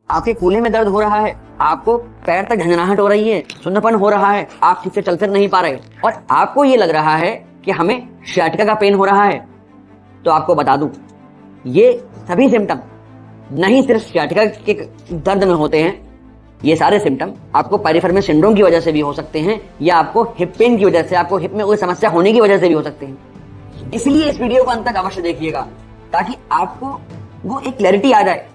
आपके कूल्हे में दर्द हो रहा है, आपको पैर तक झंझनाहट हो रही है, सुन्नपन हो रहा है, आप ठीक से चल फिर नहीं पा रहे और आपको ये लग रहा है कि हमें sciatica का पेन हो रहा है, तो आपको बता दूं ये सभी सिम्टम नहीं सिर्फ sciatica के दर्द में होते हैं, ये सारे सिम्टम आपको पायरिफेरमस सिंड्रोम की वजह से भी हो सकते हैं या आपको हिप पेन की वजह से, आपको हिप में कोई समस्या होने की वजह से भी हो सकते हैं। इसलिए इस वीडियो को अंत तक अवश्य देखिएगा ताकि आपको वो एक क्लैरिटी आ जाए,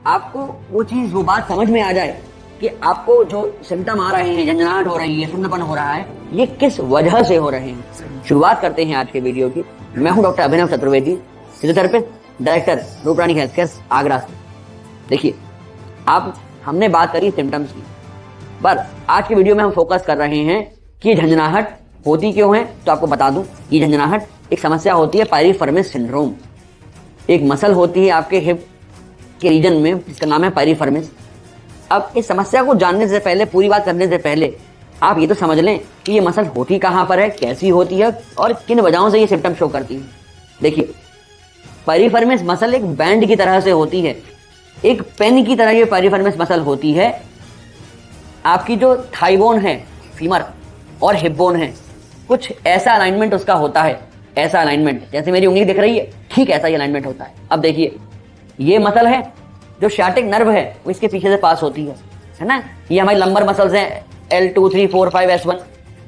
आपको वो चीज, वो बात समझ में आ जाए कि आपको जो सिम्टम आ रहे हैं, झंझनाहट हो रही है, सुन्नपन हो रहा है, ये किस वजह से हो रहे हैं। शुरुआत करते हैं आज के वीडियो की। मैं हूं doctor Abhinav Chaturvedi, physiotherapist, director Ruprani health care Agra से। देखिए, आप हमने बात करी सिम्टम्स की, पर आज के वीडियो में हम फोकस कर रहे हैं कि झंझनाहट होती क्यों है। तो आपको बता दूं, ये झंझनाहट एक समस्या होती है पायरिफेरमस सिंड्रोम। एक मसल होती है आपके हिप के रीजन में जिसका नाम है पायरिफेरमस। अब इस समस्या को जानने से पहले, पूरी बात करने से पहले आप ये तो समझ लें कि ये मसल होती कहाँ पर है, कैसी होती है और किन वजहों से ये सिम्टम शो करती है। देखिए, पायरिफेरमस मसल एक बैंड की तरह से होती है, एक पेन की तरह ये पायरिफेरमस मसल होती है। आपकी जो थाई बोन है, फीमर और हिप बोन है, कुछ ऐसा अलाइनमेंट उसका होता है, ऐसा अलाइनमेंट जैसे मेरी उंगली दिख रही है, ठीक ऐसा ही अलाइनमेंट होता है। अब देखिए, ये मसल है जो शार्टिक नर्व है वो इसके पीछे से पास होती है ना। ये हमारी लंबर मसल्स हैं, L2, 3, 4, 5, S1।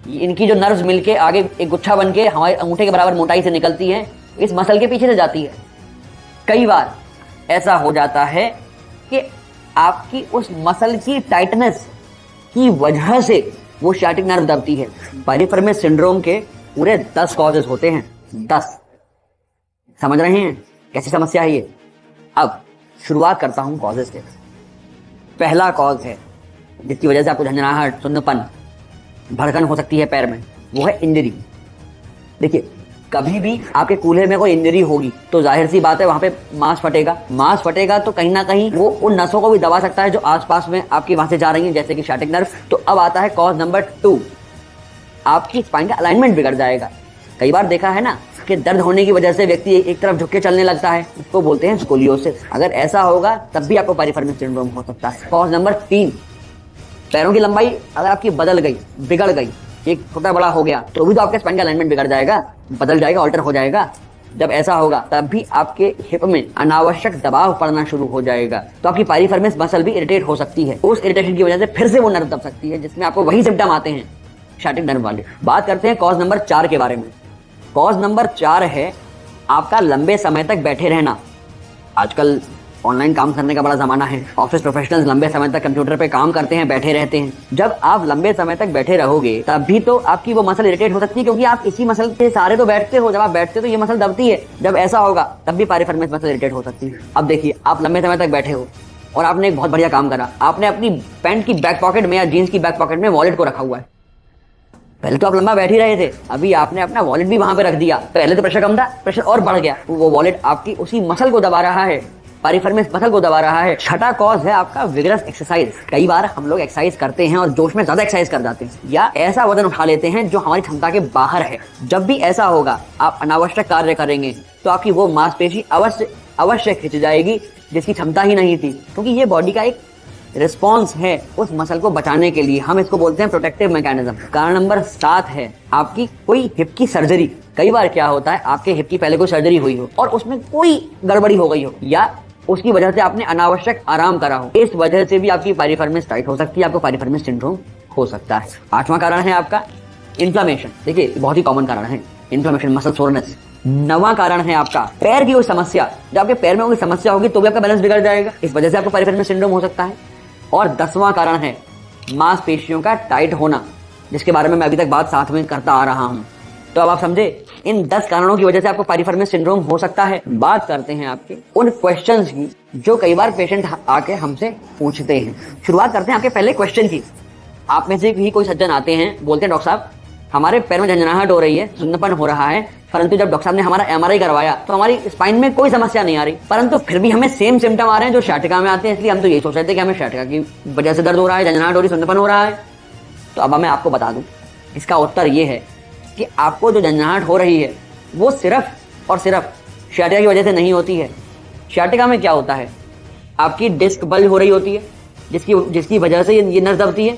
इनकी जो नर्व्स मिलके आगे एक गुच्छा बन के हमारे अंगूठे के बराबर मोटाई से निकलती है, इस मसल के पीछे से जाती है। कई बार ऐसा हो जाता है कि आपकी उस मसल की टाइटनेस की वजह से वो शार्टिक नर्व दबती है। पायरिफेरमस सिंड्रोम के पूरे 10 कॉजेज होते हैं, 10। समझ रहे हैं कैसी समस्या है ये। अब शुरुआत करता हूं कॉजेज से। पहला कॉज है जिसकी वजह से आपको झंझनाहट, सुन्नपन, भड़कन हो सकती है पैर में, वो है इंजरी। देखिए, कभी भी आपके कूल्हे में कोई इंजरी होगी तो जाहिर सी बात है वहां पे मांस फटेगा। मांस फटेगा तो कहीं ना कहीं वो उन नसों को भी दबा सकता है जो आसपास में आपकी वहां से जा रही हैं, जैसे कि शार्टिक नर्व। तो अब आता है कॉज नंबर 2, आपकी स्पाइन का अलाइनमेंट बिगड़ जाएगा। कई बार देखा है ना कि दर्द होने की वजह से व्यक्ति एक तरफ झुक के चलने लगता है, उसको बोलते हैं स्कोलियोसिस। अगर ऐसा होगा तब भी आपको पायरिफेरमस सिंड्रोम हो सकता है। कॉज नंबर 3, पैरों की लंबाई अगर आपकी बदल गई, बिगड़ गई, एक छोटा बड़ा हो गया, तो भी तो आपके स्पाइन का अलाइनमेंट बिगड़ जाएगा, बदल जाएगा, ऑल्टर हो जाएगा। जब ऐसा होगा तब भी आपके हिप में अनावश्यक दबाव पड़ना शुरू हो जाएगा, तो आपकी पायरिफेरमस मसल भी इरिटेट हो सकती है। उस इरिटेशन की वजह से फिर से वो नर्व दब सकती है, जिसमें आपको वही सिम्टम आते हैं, शार्टिक नर्व वाले। बात करते हैं कॉज नंबर 4 के बारे में। कॉज नंबर 4 है आपका लंबे समय तक बैठे रहना। आजकल ऑनलाइन काम करने का बड़ा जमाना है, ऑफिस प्रोफेशनल्स लंबे समय तक कंप्यूटर पे काम करते हैं, बैठे रहते हैं। जब आप लंबे समय तक बैठे रहोगे तब भी तो आपकी वो मसल इरिटेट हो सकती है, क्योंकि आप इसी मसल के सहारे तो बैठते हो। जब आप बैठते हो तो ये मसल दबती है। जब ऐसा होगा तब भी पायरिफेरमस मसल इरिटेट हो सकती है। अब देखिए, आप लंबे समय तक बैठे हो और आपने एक बहुत बढ़िया काम करा, आपने अपनी पैंट की बैक पॉकेट में या जीन्स की बैक पॉकेट में वॉलेट को रखा हुआ है। पहले तो आप लंबा बैठ ही रहे थे, अभी आपने अपना वॉलेट भी वहां पे रख दिया। पहले तो प्रेशर कम था, प्रेशर और बढ़ गया। वो वॉलेट आपकी उसी मसल को दबा रहा है, पायरिफेरमस मसल को दबा रहा है। छठा कॉज है आपका विगरस एक्सरसाइज। कई बार हम लोग एक्सरसाइज करते हैं और जोश में ज्यादा एक्सरसाइज कर जाते हैं या ऐसा वजन उठा लेते हैं जो हमारी क्षमता के बाहर है। जब भी ऐसा होगा, आप अनावश्यक कार्य करेंगे तो आपकी वो मांसपेशी अवश्य खिंच जाएगी जिसकी क्षमता ही नहीं थी, क्योंकि ये बॉडी का एक रिस्पॉन्स है उस मसल को बचाने के लिए। हम इसको बोलते हैं प्रोटेक्टिव मैकेनिज्म। कारण नंबर 7 है आपकी कोई हिप की सर्जरी। कई बार क्या होता है, आपके हिप की पहले कोई सर्जरी हुई हो और उसमें कोई गड़बड़ी हो गई हो या उसकी वजह से आपने अनावश्यक आराम करा हो, इस वजह से भी आपकी पायरिफेरमस टाइट हो सकती है, आपको पायरिफेरमस सिंड्रोम हो सकता है। 8वां कारण है आपका इन्फ्लेमेशन। देखिए, बहुत ही कॉमन कारण है इन्फ्लेमेशन, मसल सोरनेस। 9वां कारण है आपका पैर की कोई समस्या। जब आपके पैर में कोई समस्या होगी तो भी आपका बैलेंस बिगड़ जाएगा, इस वजह से आपको पायरिफेरमस सिंड्रोम हो सकता है। और 10वां कारण है मांसपेशियों का टाइट होना, जिसके बारे में मैं अभी तक बात साथ में करता आ रहा हूं। तो अब आप समझे, इन 10 कारणों की वजह से आपको पायरिफेरमस सिंड्रोम हो सकता है। बात करते हैं आपके उन क्वेश्चंस की जो कई बार पेशेंट आके हमसे पूछते हैं। शुरुआत करते हैं आपके पहले क्वेश्चन की। आप में से भी कोई सज्जन आते हैं, बोलते हैं डॉक्टर साहब हमारे पैर में झंझनाहट हो रही है, सुन्नपन हो रहा है, परंतु जब डॉक्टर साहब ने हमारा MRI करवाया तो हमारी स्पाइन में कोई समस्या नहीं आ रही, परंतु फिर भी हमें सेम सिम्टम आ रहे हैं जो शार्टिका में आते हैं। इसलिए हम तो यही सोच रहे थे कि हमें शार्टिका की वजह से दर्द हो रहा है, झंझनाहट हो रही, सुन्नपन हो रहा है। तो अब मैं आपको बता दूं, इसका उत्तर ये है कि आपको जो झंझनाहट हो रही है वो सिर्फ और सिर्फ शार्टिका की वजह से नहीं होती है। शार्टिका में क्या होता है, आपकी डिस्क बल्ज हो रही होती है, जिसकी जिसकी वजह से ये नस दबती है।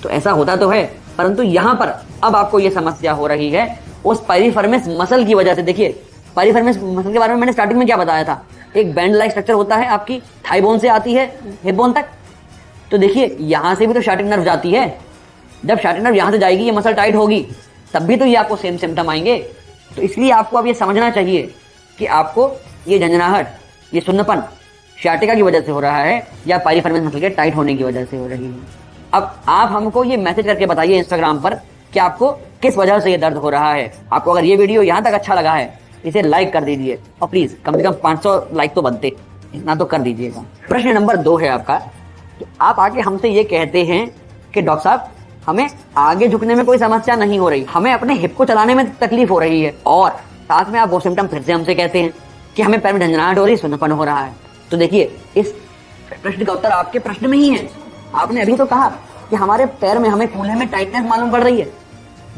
तो ऐसा होता तो है, परंतु यहां पर अब आपको ये समस्या हो रही है उस पाइरिफर्मिस मसल की वजह से। देखिए, पाइरिफर्मिस मसल के बारे में मैंने स्टार्टिंग में क्या बताया था, एक बैंड लाइक स्ट्रक्चर होता है आपकी थाई बोन से आती है हिप बोन तक। तो देखिए, यहां से भी तो शार्टिंग नर्व जाती है। जब शार्टिंग नर्व यहां से जाएगी, ये मसल टाइट होगी, तब भी तो ये आपको सेम सिम्टम आएंगे। तो इसलिए आपको अब ये समझना चाहिए कि आपको ये झंझनाहट, ये सुन्नपन शार्टिका की वजह से हो रहा है या पाइरिफर्मिस मसल के टाइट होने की वजह से हो रही है। अब आप हमको ये मैसेज करके बताइए इंस्टाग्राम पर कि आपको किस वजह से ये दर्द हो रहा है। आपको अगर ये वीडियो यहाँ तक अच्छा लगा है, इसे लाइक कर दीजिए और प्लीज कम से कम 500 लाइक तो बनते, इतना तो कर दीजिएगा। प्रश्न नंबर 2 है आपका कि आप आके हमसे ये कहते हैं कि डॉक्टर साहब, हमें आगे झुकने में कोई समस्या नहीं हो रही, हमें अपने हिप को चलाने में तकलीफ हो रही है, और साथ में आप वो सिम्टम फिर से हमसे कहते हैं कि हमें पैर में झंझनाहट हो रही है, सुन्नपन हो रहा है। तो देखिए, इस प्रश्न का उत्तर आपके प्रश्न में ही है। आपने अभी तो कहा कि हमारे पैर में, हमें कूल्हे में टाइटनेस मालूम पड़ रही है।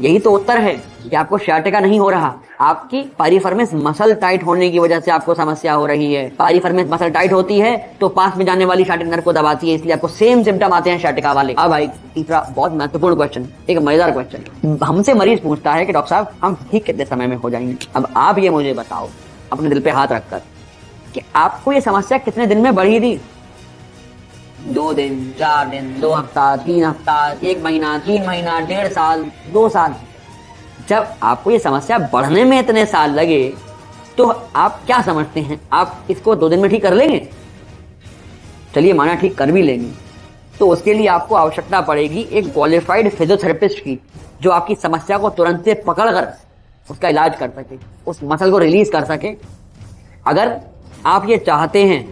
यही तो उत्तर है कि आपको शार्टिका नहीं हो रहा, आपकी पाइरिफर्मिस मसल टाइट होने की वजह से आपको समस्या हो रही है। पाइरिफर्मिस मसल टाइट होती है तो पास में जाने वाली शार्टिक नर्व को दबाती है, इसलिए आपको सेम सिम्टम आते हैं शार्टिका वाले। अब भाई तीसरा बहुत महत्वपूर्ण क्वेश्चन, एक मजेदार क्वेश्चन। हमसे मरीज पूछता है कि डॉक्टर साहब, हम ठीक कितने समय में हो जाएंगे। अब आप ये मुझे बताओ अपने दिल पे हाथ रखकर कि आपको ये समस्या कितने दिन में बढ़ी थी? 2 दिन, 4 दिन, 2 हफ्ता, 3 हफ्ता, 1 महीना, 3 महीना, 1.5 साल, 2 साल? जब आपको ये समस्या बढ़ने में इतने साल लगे तो आप क्या समझते हैं, आप इसको 2 दिन में ठीक कर लेंगे? चलिए माना ठीक कर भी लेंगे, तो उसके लिए आपको आवश्यकता पड़ेगी एक क्वालिफाइड फिजियोथेरेपिस्ट की, जो आपकी समस्या को तुरंत से पकड़कर उसका इलाज कर सके, उस मसल को रिलीज कर सके। अगर आप ये चाहते हैं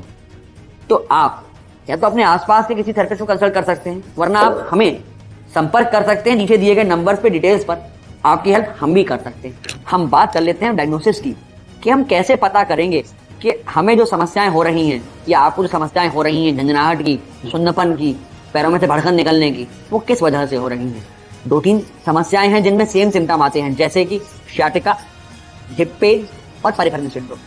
तो आप या तो अपने आसपास के किसी थेरेपिस्ट को कंसल्ट कर सकते हैं, वरना आप हमें संपर्क कर सकते हैं नीचे दिए गए नंबर पे, डिटेल्स पर। आपकी हेल्प हम भी कर सकते हैं। हम बात कर लेते हैं डायग्नोसिस की, कि हम कैसे पता करेंगे कि हमें जो समस्याएं हो रही हैं या आपको जो समस्याएं हो रही हैं, झंझनाहट की, सुन्नपन की, पैरों में से भड़कन निकलने की, वो किस वजह से हो रही हैं। 2-3 समस्याएं हैं जिनमें सेम सिम्टम आते हैं, जैसे कि शार्टिका, हिप पेन और पाइरिफर्मिस सिंड्रोम।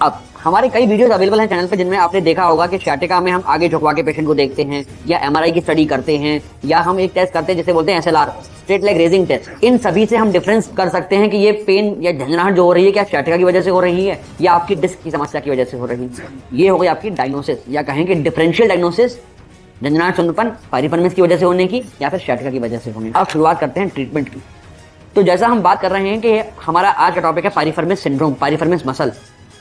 अब हमारे कई वीडियोस अवेलेबल हैं चैनल पे, जिनमें आपने देखा होगा कि शार्टिका में हम आगे झुकवा के पेशेंट को देखते हैं, या एमआरआई की स्टडी करते हैं, या हम एक टेस्ट करते हैं जिसे बोलते हैं SLR, straight leg raising test. इन सभी से हम डिफरेंस कर सकते हैं कि ये पेन या झंझनाहट जो हो रही है, क्या शार्टिका की वजह से हो रही है या आपकी डिस्क की समस्या की वजह से हो रही है। ये हो गई आपकी डायग्नोसिस, या कहेंगे डिफरेंशियल डायग्नोसिस, झंझनाहट, सुन्नपन पाइरिफर्मिस की वजह से होने की या फिर शार्टिका की वजह से होने की। अब शुरुआत करते हैं ट्रीटमेंट की। तो जैसा हम बात कर रहे हैं कि हमारा आज का टॉपिक है पाइरिफर्मिस सिंड्रोम, पाइरिफर्मिस मसल।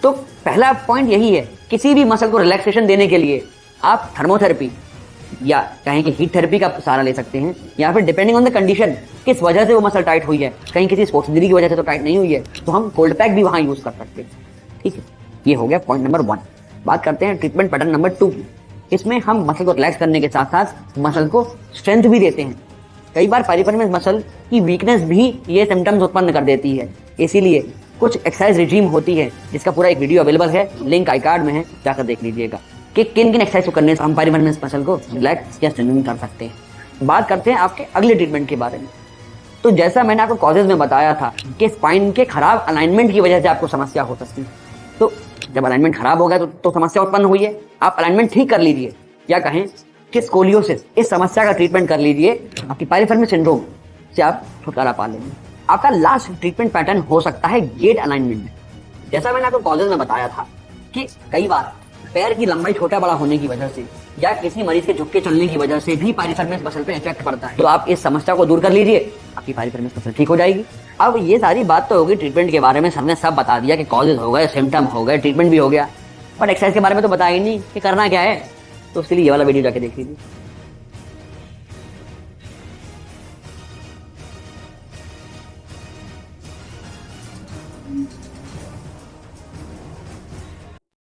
तो पहला पॉइंट यही है, किसी भी मसल को रिलैक्सेशन देने के लिए आप थर्मोथेरेपी या कहें कि हीट थेरेपी का सहारा ले सकते हैं, या फिर डिपेंडिंग ऑन द कंडीशन, किस वजह से वो मसल टाइट हुई है, कहीं किसी स्पोर्ट्स इंजरी की वजह से तो टाइट नहीं हुई है, तो हम कोल्ड पैक भी वहां यूज कर सकते हैं। ठीक है, ये हो गया पॉइंट नंबर 1। बात करते हैं ट्रीटमेंट पैटर्न नंबर 2 की। इसमें हम मसल को रिलैक्स करने के साथ साथ मसल को स्ट्रेंथ भी देते हैं। कई बार पाइरिफर्मिस मसल की वीकनेस भी ये सिम्टम्स उत्पन्न कर देती है, इसीलिए कुछ एक्सरसाइज रिजीम होती है, जिसका पूरा एक वीडियो अवेलेबल है, लिंक आई कार्ड में है, जाकर देख लीजिएगा कि किन किन एक्सरसाइज को करने से हम पाइरिफर्मिस मसल को रिलैक्स या स्ट्रेंथनिंग कर सकते हैं। बात करते हैं आपके अगले ट्रीटमेंट के बारे में। तो जैसा मैंने आपको कॉजेज में बताया था कि स्पाइन के खराब अलाइनमेंट की वजह से आपको समस्या हो सकती है। तो जब अलाइनमेंट खराब हो गया तो समस्या उत्पन्न हुई है, आप अलाइनमेंट ठीक कर लीजिए, या कहें कि स्कोलियोसिस, इस समस्या का ट्रीटमेंट कर लीजिए, आपकी पाइरिफर्मिस सिंड्रोम से आप छुटकारा पा लेंगे। आपका लास्ट ट्रीटमेंट पैटर्न हो सकता है गेट अलाइनमेंट। जैसा मैंने आपको कॉलेज में बताया था कि कई बार पैर की लंबाई छोटा बड़ा होने की वजह से या किसी मरीज के झुक के चलने की वजह से भी पाइरिफर्मिस मसल पे इफेक्ट पड़ता है। तो आप इस समस्या को दूर कर लीजिए, आपकी पाइरिफर्मिस मसल ठीक हो जाएगी। अब ये सारी बात तो होगी ट्रीटमेंट के बारे में, सबने सब बता दिया कि कॉजेज हो गए, सिम्टम हो गए, ट्रीटमेंट भी हो गया, बट एक्सरसाइज के बारे में तो बताया ही नहीं कि करना क्या है। तो उसके लिए ये वाला वीडियो जाके देख लीजिए।